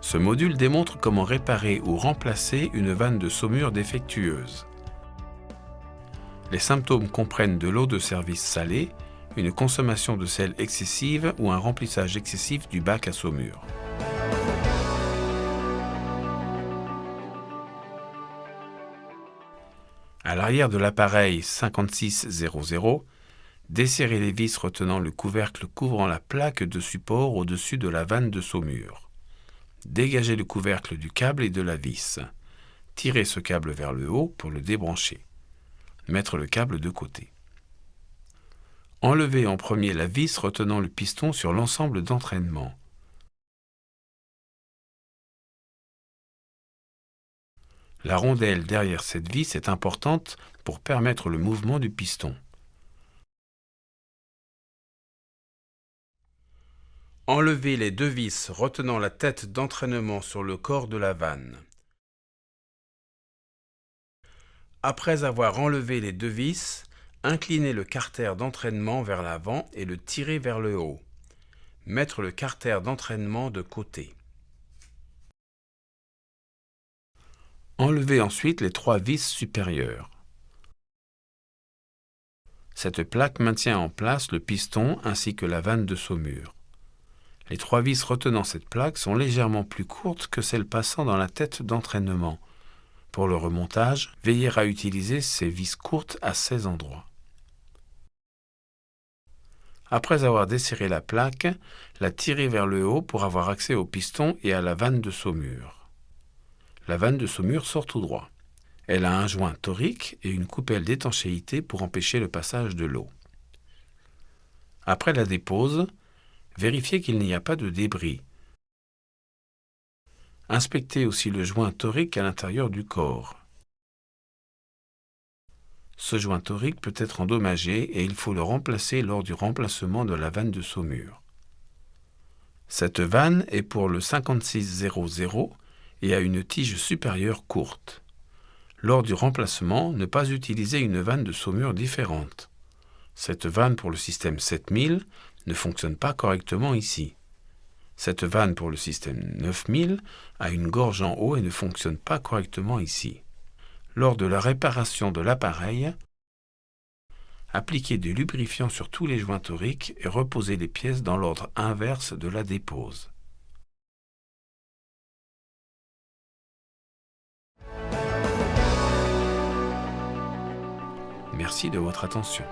Ce module démontre comment réparer ou remplacer une vanne de saumure défectueuse. Les symptômes comprennent de l'eau de service salée, une consommation de sel excessive ou un remplissage excessif du bac à saumure. À l'arrière de l'appareil 5600, desserrez les vis retenant le couvercle couvrant la plaque de support au-dessus de la vanne de saumure. Dégagez le couvercle du câble et de la vis. Tirez ce câble vers le haut pour le débrancher. Mettre le câble de côté. Enlevez en premier la vis retenant le piston sur l'ensemble d'entraînement. La rondelle derrière cette vis est importante pour permettre le mouvement du piston. Enlevez les deux vis retenant la tête d'entraînement sur le corps de la vanne. Après avoir enlevé les deux vis, inclinez le carter d'entraînement vers l'avant et le tirez vers le haut. Mettre le carter d'entraînement de côté. Enlevez ensuite les trois vis supérieures. Cette plaque maintient en place le piston ainsi que la vanne de saumure. Les trois vis retenant cette plaque sont légèrement plus courtes que celles passant dans la tête d'entraînement. Pour le remontage, veillez à utiliser ces vis courtes à ces endroits. Après avoir desserré la plaque, la tirez vers le haut pour avoir accès au piston et à la vanne de saumure. La vanne de saumure sort tout droit. Elle a un joint torique et une coupelle d'étanchéité pour empêcher le passage de l'eau. Après la dépose, vérifiez qu'il n'y a pas de débris. Inspectez aussi le joint torique à l'intérieur du corps. Ce joint torique peut être endommagé et il faut le remplacer lors du remplacement de la vanne de saumure. Cette vanne est pour le 5600 et a une tige supérieure courte. Lors du remplacement, ne pas utiliser une vanne de saumure différente. Cette vanne pour le système 7000 ne fonctionne pas correctement ici. Cette vanne pour le système 9000 a une gorge en haut et ne fonctionne pas correctement ici. Lors de la réparation de l'appareil, appliquez du lubrifiant sur tous les joints toriques et reposez les pièces dans l'ordre inverse de la dépose. Merci de votre attention.